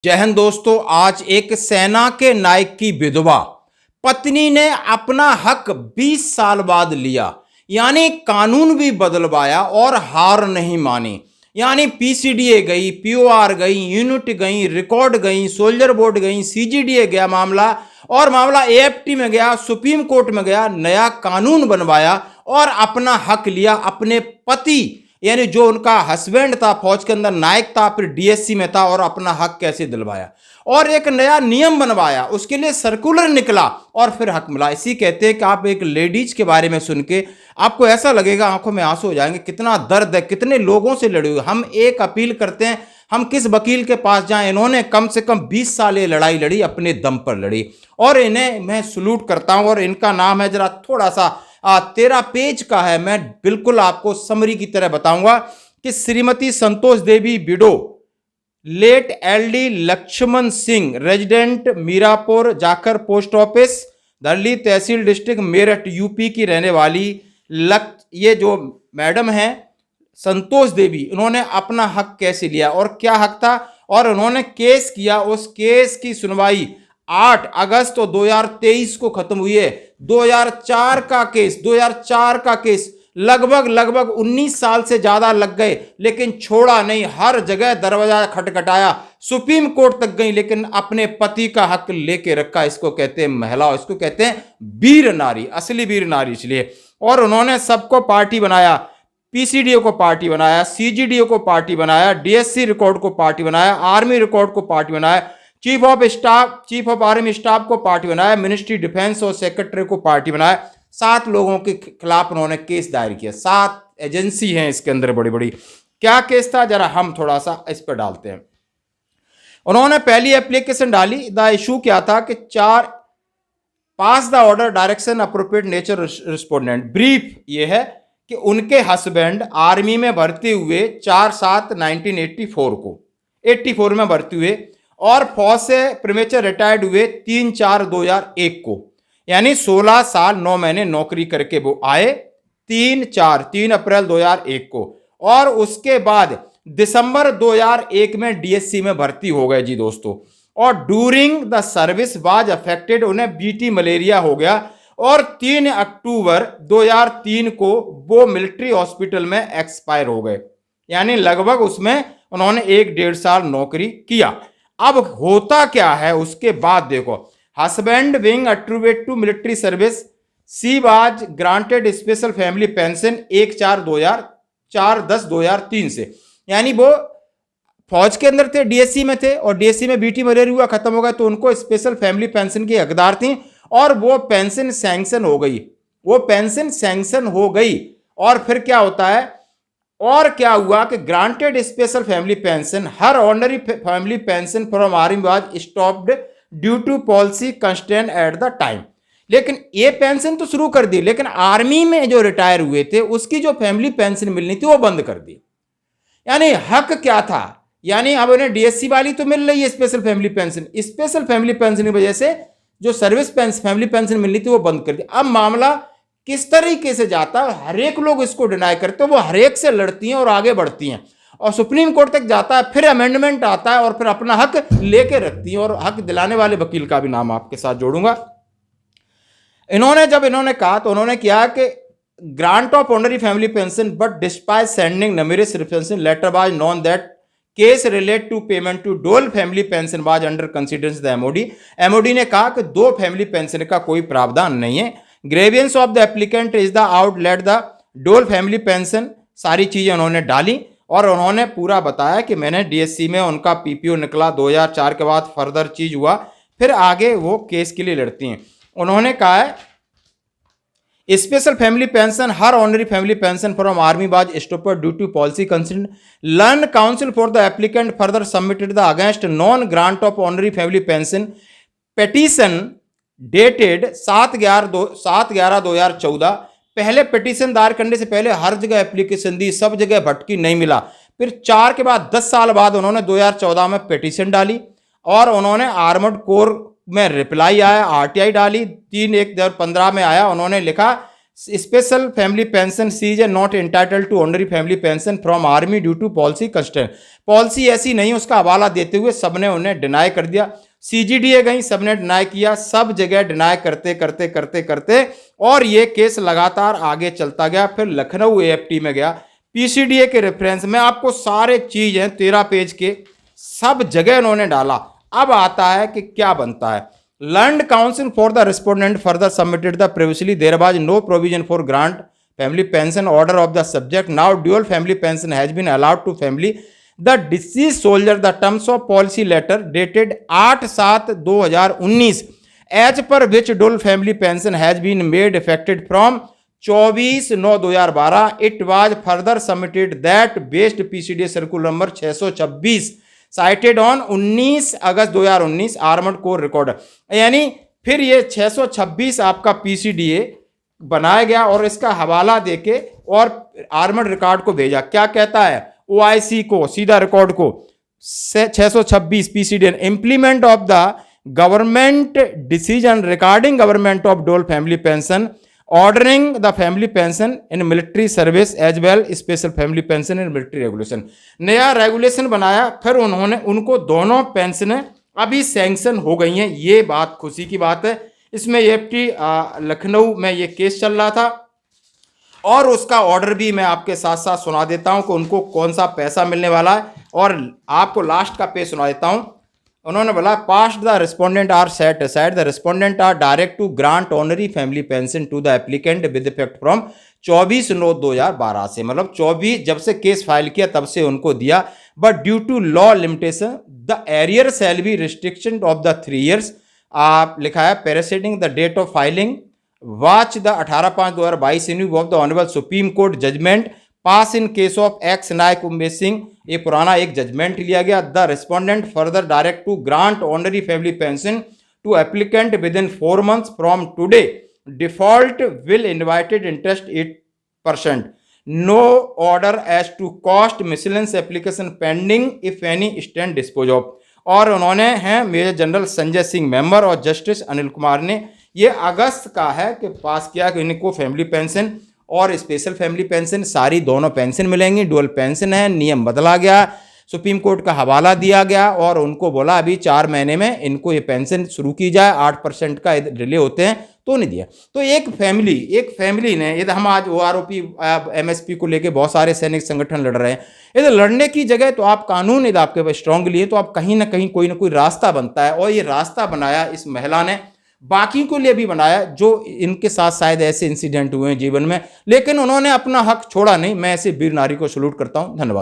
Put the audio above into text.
जय हिंद दोस्तों। आज एक सेना के नायक की विधवा पत्नी ने अपना हक 20 साल बाद लिया, यानी कानून भी बदलवाया और हार नहीं मानी। यानी पीसीडीए गई, पीओआर गई, यूनिट गई, रिकॉर्ड गई, सोल्जर बोर्ड गई, सीजीडीए गया मामला, और मामला एएफटी में गया, सुप्रीम कोर्ट में गया, नया कानून बनवाया और अपना हक लिया। अपने पति यानी जो उनका हस्बैंड था, फौज के अंदर नायक था, फिर डीएससी में था, और अपना हक कैसे दिलवाया और एक नया नियम बनवाया, उसके लिए सर्कुलर निकला और फिर हक मिला। इसी कहते हैं कि आप एक लेडीज के बारे में सुन के आपको ऐसा लगेगा, आंखों में आंसू हो जाएंगे, कितना दर्द है, कितने लोगों से लड़ी हुई। हम एक अपील करते हैं, हम किस वकील के पास जाएं। इन्होंने कम से कम 20 साल ये लड़ाई लड़ी, अपने दम पर लड़ी, और इन्हें मैं सलूट करता हूं। और इनका नाम है, जरा थोड़ा सा 13 पेज का है, मैं बिल्कुल आपको समरी की तरह बताऊंगा कि Shrimati Santosh Devi widow late LD Lakshman Singh, resident Meerapur Jakhar post office, Darli tehsil district Meerut UP की रहने वाली ये जो मैडम है संतोष देवी, इन्होंने अपना हक कैसे लिया और क्या हक था, और उन्होंने केस किया। उस केस की सुनवाई 8 अगस्त 2023 को खत्म हुई है। 2004 का केस लगभग 19 साल से ज्यादा लग गए, लेकिन छोड़ा नहीं। हर जगह दरवाजा खटखटाया, सुप्रीम कोर्ट तक गई, लेकिन अपने पति का हक लेके रखा। इसको कहते हैं महिला, इसको कहते हैं वीर नारी, असली वीर नारी इसलिए। और उन्होंने सबको पार्टी बनाया, पीसीडीओ को पार्टी बनाया, सीजीडीओ को पार्टी बनाया, डीएससी रिकॉर्ड को पार्टी बनाया, आर्मी रिकॉर्ड को पार्टी बनाया, चीफ ऑफ आर्मी स्टाफ को पार्टी बनाया, मिनिस्ट्री डिफेंस और सेक्रेटरी को पार्टी बनाया। 7 लोगों के खिलाफ उन्होंने केस दायर किया। 7 एजेंसी हैं इसके अंदर बड़ी बड़ी। क्या केस था, जरा हम थोड़ा सा इस पर डालते हैं। उन्होंने पहली एप्लीकेशन डाली, द इशू क्या था कि 4 pass the order direction appropriate nature respondent. Brief ये है कि उनके हस्बैंड आर्मी में भर्ती हुए 4/7/1984 को, 84 में भर्ती हुए, और फौज से प्रीमेचर रिटायर्ड हुए 3/4/2001 को, यानी 16 साल 9 महीने नौकरी करके वो आए 3 अप्रैल 2001 को, और उसके बाद दिसंबर 2001 में डीएससी में भर्ती हो गए जी दोस्तों। और during the service was affected, उन्हें बीटी मलेरिया हो गया, और 3 अक्टूबर 2003 को वो मिलिट्री हॉस्पिटल में एक्सपायर हो गए। यानी लगभग उसमें उन्होंने 1-1.5 साल नौकरी किया। अब होता क्या है उसके बाद देखो, husband being attribute to military service, she was granted special family pension 1/4/2003 से। यानी वो फौज के अंदर थे, डीएससी में थे, और डीएससी में बीटी मलेरिया हुआ, खत्म हो गया, तो उनको स्पेशल फैमिली पेंशन की हकदार थी, और वो पेंशन सैंक्शन हो गई। और फिर क्या होता है, और क्या हुआ कि granted special family pension, her ordinary family pension from army was stopped due to policy constraint at the time. लेकिन ये पेंशन तो शुरू कर दी, लेकिन आर्मी में जो रिटायर हुए थे उसकी जो फैमिली पेंशन मिलनी थी वो बंद कर दी। यानी हक क्या था, यानी अब उन्हें डीएससी वाली तो मिल रही है special family pension, special family pension की वजह से जो सर्विस फैमिली पेंशन मिलनी थी वो बंद कर दी। अब मामला किस तरीके से जाता है, हर एक लोग इसको डिनाई करते हैं, वो हर एक से लड़ती हैं और आगे बढ़ती हैं, और सुप्रीम कोर्ट तक जाता है, फिर अमेंडमेंट आता है, और फिर अपना हक लेके रखती हैं। और हक दिलाने वाले वकील का भी नाम आपके साथ जोड़ूंगा। इन्होंने कहा तो उन्होंने किया कि grant of honorary family pension, but despite sending numerous reference letter was known that case relate to payment to dole family pension was under consideration the MOD ने कहा कि 2 फैमिली पेंशन का कोई प्रावधान नहीं है। Grievance of the applicant is the outlet the डोल family pension, सारी चीजें उन्होंने डाली, और उन्होंने पूरा बताया कि मैंने डीएससी में उनका पीपीओ निकला 2004 के बाद, फर्दर चीज हुआ, फिर आगे वो केस के लिए लड़ती हैं। उन्होंने कहा है special family pension, her ordinary family pension from army was stopped due to policy concern, learned counsel for the applicant further submitted the against non grant of honorary family pension petition dated 7/11/2014। पहले petition दायर करने से पहले हर जगह application दी, सब जगह भटकी, नहीं मिला। फिर 4 के बाद 10 साल बाद उन्होंने 2014 में पिटीशन डाली, और उन्होंने आर्मड कोर में रिप्लाई आया, आरटीआई डाली, 3/1/2015 में आया। उन्होंने लिखा special family pension she is not entitled to ordinary family pension from army due to policy constraint. Policy ऐसी नहीं, उसका हवाला देते हुए सबने उन्हें डिनाई कर दिया। सीजीडीए गई, सबने डिनाई किया, सब जगह डिनाई करते करते करते करते और ये केस लगातार आगे चलता गया। फिर लखनऊ एएफटी में गया, पीसीडीए के रेफरेंस में आपको सारे चीज हैं 13 पेज के, सब जगह उन्होंने डाला। अब आता है कि क्या बनता है। Learned counsel for the respondent further submitted the previously there was no provision for grant family pension order of the subject. Now dual family pension has been allowed to family the deceased soldier. The terms of policy letter dated 8/7/2019 as per which dual family pension has been made effective from 24/9/2012. It was further submitted that based PCDA circular number 626 cited on 19 August 2019 armoured corps record. यानी फिर ये 626 आपका PCDA बनाया गया और इसका हवाला देके और आर्मड रिकॉर्ड को भेजा। क्या कहता है ओआईसी को, सीधा रिकॉर्ड को 626 PCDA implement of the government decision regarding government of dole family pension ordering the family pension in military service as well special family pension in military regulation। नया regulation बनाया, फिर उन्होंने उनको दोनों पेंशनें अभी सैंक्शन हो गई हैं। ये बात खुशी की बात है। इसमें एएफटी लखनऊ में ये केस चल रहा था और उसका ऑर्डर भी मैं आपके साथ साथ सुना देता हूं कि उनको कौन सा पैसा मिलने वाला है, और आपको लास्ट का पेज सुना देता हूं। उन्होंने बोला past the respondent are set aside the respondent are directed to grant honorary family pension to the applicant with effect from 24/9/2012 से, मतलब 24 जब से केस फाइल किया तब से उनको दिया। But due to law limitation the arrear shall be restriction of the 3 years। आप लिखा है presiding the date of filing watch the 18/5/2022 in of the honourable supreme court judgment pass in case of ex Naik Umesh Singh. ये पुराना एक judgment लिया गया। The respondent further direct to grant honorary family pension to applicant with in 4 months from today. Default will invited interest 8%। No order as to cost miscellaneous application pending if any stand dispose of. और उन्होंने हैं major general Sanjay Singh member और justice Anil Kumar ने ये अगस्त का है कि पास किया कि इनको फैमिली पेंशन और स्पेशल फैमिली पेंशन सारी दोनों पेंशन मिलेंगी। डुअल पेंशन है, नियम बदला गया, सुप्रीम कोर्ट का हवाला दिया गया और उनको बोला अभी 4 महीने में इनको ये पेंशन शुरू की जाए। 8% का डिले होते हैं तो नहीं दिया। तो एक फैमिली ने, यदि हम आज ओआरओपी एमएसपी को लेके बहुत सारे सैनिक संगठन लड़ रहे हैं, यदि लड़ने की जगह तो आप कानून यदि आपके पास स्ट्रांगली है तो आप कहीं ना कहीं कोई ना कोई रास्ता बनता है। और ये रास्ता बनाया इस महिला ने, बाकी को लिए भी बनाया जो इनके साथ शायद ऐसे इंसिडेंट हुए हैं जीवन में, लेकिन उन्होंने अपना हक छोड़ा नहीं। मैं ऐसे वीर नारी को सैल्यूट करता हूं। धन्यवाद।